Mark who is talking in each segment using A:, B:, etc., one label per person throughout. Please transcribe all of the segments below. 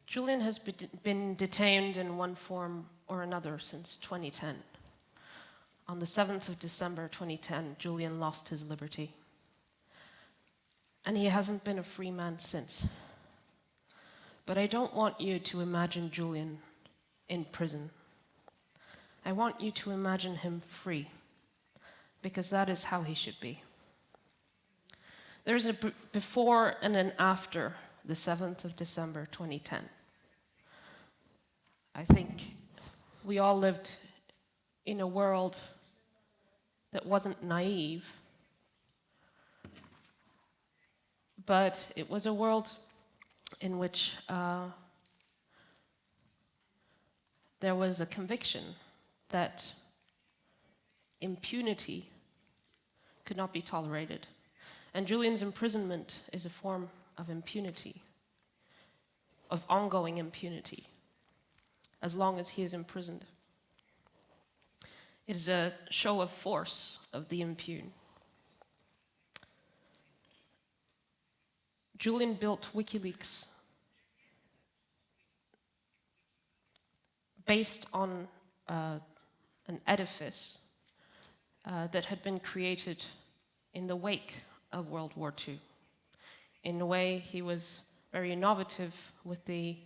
A: Julian has been detained in one form or another since 2010. On the 7th of December 2010, Julian lost his liberty. And he hasn't been a free man since. But I don't want you to imagine Julian in prison. I want you to imagine him free, because that is how he should be. There's a before and an after the 7th of December 2010. I think we all lived in a world that wasn't naive, but it was a world in which there was a conviction that impunity could not be tolerated. And Julian's imprisonment is a form of impunity, of ongoing impunity, as long as he is imprisoned. It is a show of force of the impune. Julian built WikiLeaks based on an edifice that had been created in the wake of World War II. In a way, he was very innovative with the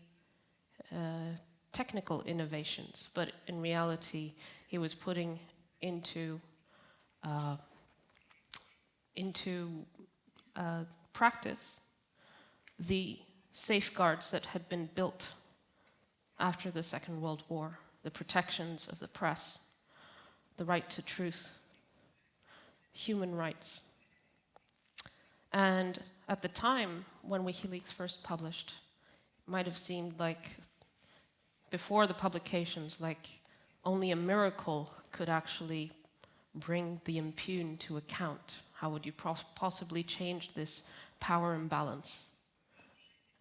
A: technical innovations, but in reality, he was putting into practice the safeguards that had been built after the Second World War, the protections of the press, the right to truth, human rights. And at the time when WikiLeaks first published, it might have seemed like, before the publications, like only a miracle could actually bring the impune to account. How would you possibly change this power imbalance?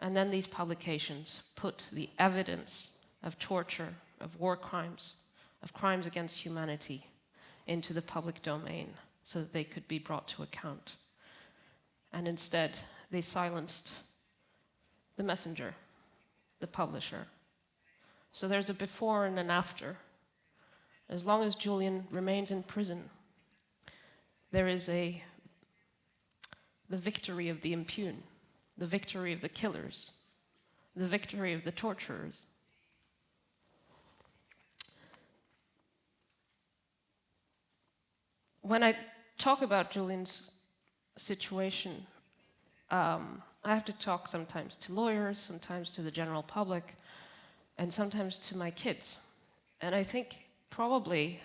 A: And then these publications put the evidence of torture, of war crimes, of crimes against humanity into the public domain so that they could be brought to account. And instead, they silenced the messenger, the publisher. So there's a before and an after. As long as Julian remains in prison, there is the victory of the impune, the victory of the killers, the victory of the torturers. When I talk about Julian's situation, I have to talk sometimes to lawyers, sometimes to the general public, and sometimes to my kids. And I think probably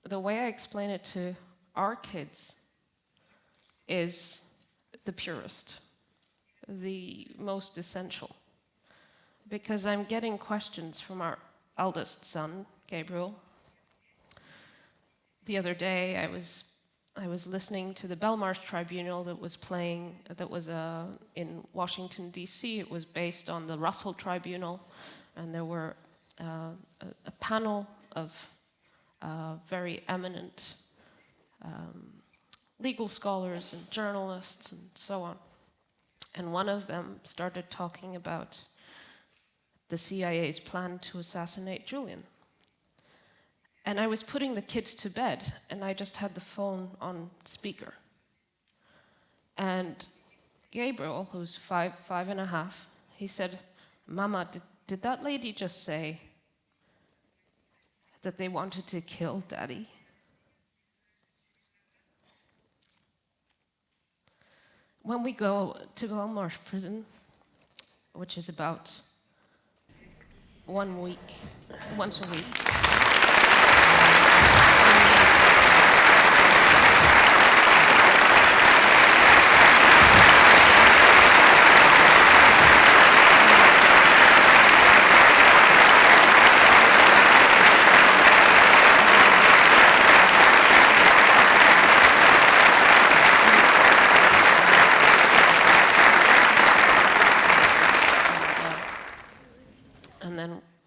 A: the way I explain it to our kids is the purest, the most essential. Because I'm getting questions from our eldest son, Gabriel. The other day I was listening to the Belmarsh Tribunal that was playing, that was in Washington, D.C. It was based on the Russell Tribunal, and there were a panel of very eminent legal scholars and journalists and so on. And one of them started talking about the CIA's plan to assassinate Julian. And I was putting the kids to bed, and I just had the phone on speaker. And Gabriel, who's five and a half, he said, "Mama, did that lady just say that they wanted to kill Daddy?" When we go to Belmarsh prison, which is about once a week,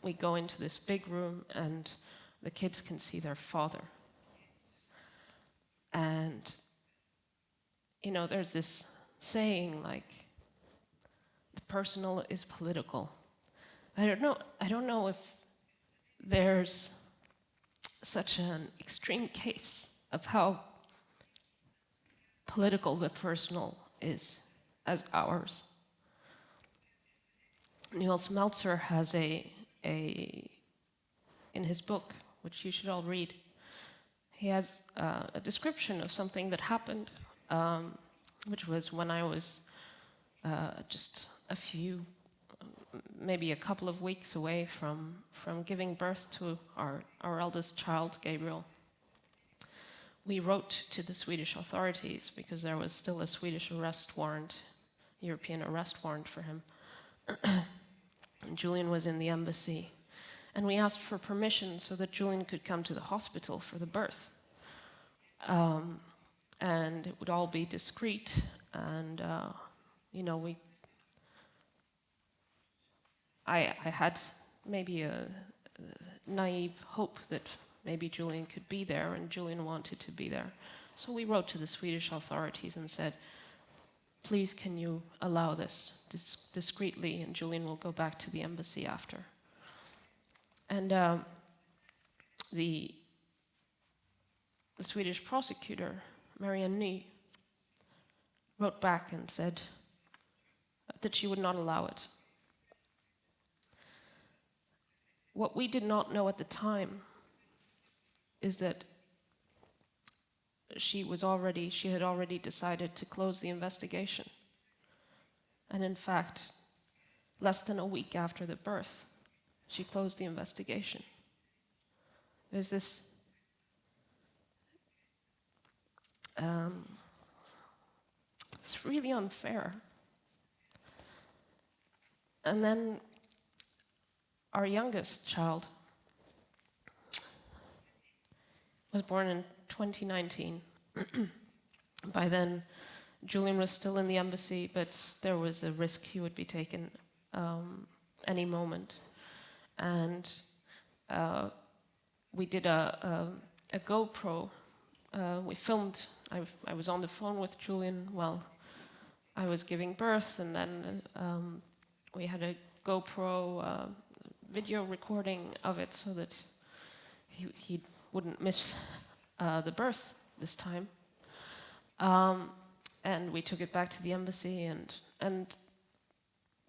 A: we go into this big room and the kids can see their father. And, there's this saying like, personal is political. I don't know if there's such an extreme case of how political the personal is as ours. Niels Meltzer has in his book, which you should all read, he has a description of something that happened, which was when I was just maybe a couple of weeks away from giving birth to our eldest child, Gabriel. We wrote to the Swedish authorities because there was still a Swedish arrest warrant, European arrest warrant for him. And Julian was in the embassy. And we asked for permission so that Julian could come to the hospital for the birth. And it would all be discreet. And, I had maybe a naive hope that maybe Julian could be there, and Julian wanted to be there. So we wrote to the Swedish authorities and said, please, can you allow this discreetly, and Julian will go back to the embassy after. And the Swedish prosecutor, Marianne Ny, wrote back and said that she would not allow it. What we did not know at the time is that she had already decided to close the investigation. And in fact, less than a week after the birth, she closed the investigation. There's this it's really unfair. And then our youngest child was born in 2019. By then, Julian was still in the embassy, but there was a risk he would be taken any moment. And we did a GoPro. We filmed. I was on the phone with Julian while I was giving birth, and then we had a GoPro video recording of it so that he wouldn't miss the birth this time. And we took it back to the embassy, and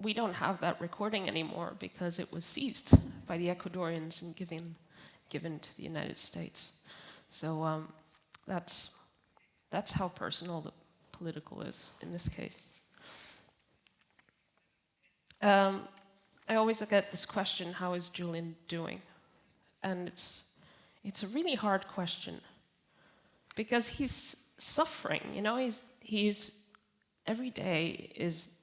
A: we don't have that recording anymore because it was seized by the Ecuadorians and given to the United States. So that's how personal the political is in this case. I always get this question, how is Julian doing? And it's a really hard question because he's suffering, he's every day is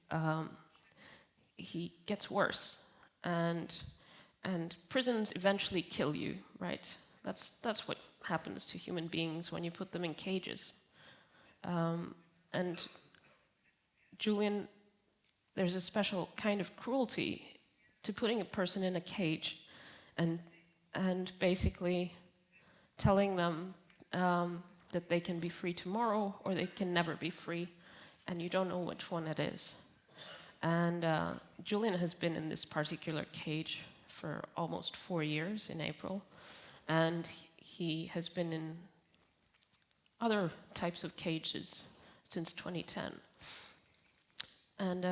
A: he gets worse, and prisons eventually kill you, right? That's what happens to human beings when you put them in cages. And Julian, there's a special kind of cruelty to putting a person in a cage and basically telling them that they can be free tomorrow or they can never be free, and you don't know which one it is. And Julian has been in this particular cage for almost 4 years in April, and he has been in other types of cages since 2010. And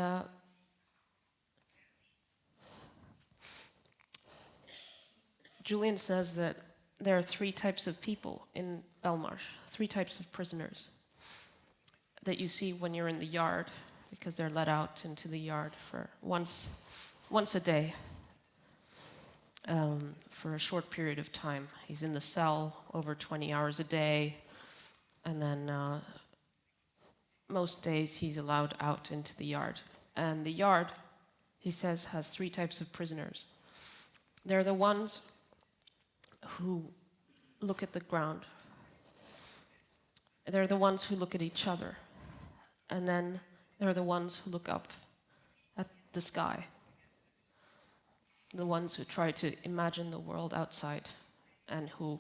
A: Julian says that there are 3 types of people in Belmarsh, 3 types of prisoners that you see when you're in the yard, because they're let out into the yard for once a day for a short period of time. He's in the cell over 20 hours a day, and then most days he's allowed out into the yard. And the yard, he says, has 3 types of prisoners. They're the ones who look at the ground. They're the ones who look at each other. And then there are the ones who look up at the sky. The ones who try to imagine the world outside and who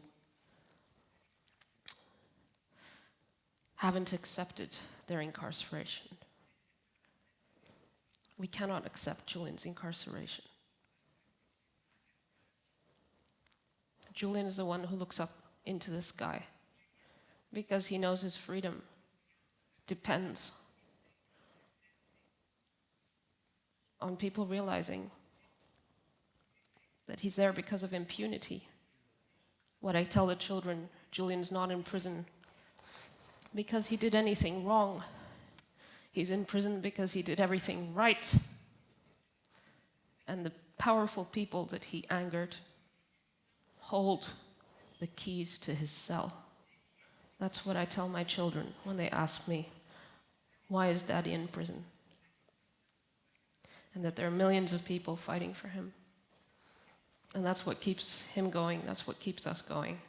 A: haven't accepted their incarceration. We cannot accept Julian's incarceration. Julian is the one who looks up into the sky because he knows his freedom depends on people realizing that he's there because of impunity. What I tell the children, Julian's not in prison because he did anything wrong. He's in prison because he did everything right. And the powerful people that he angered hold the keys to his cell. That's what I tell my children when they ask me, why is Daddy in prison? And that there are millions of people fighting for him. And that's what keeps him going, that's what keeps us going.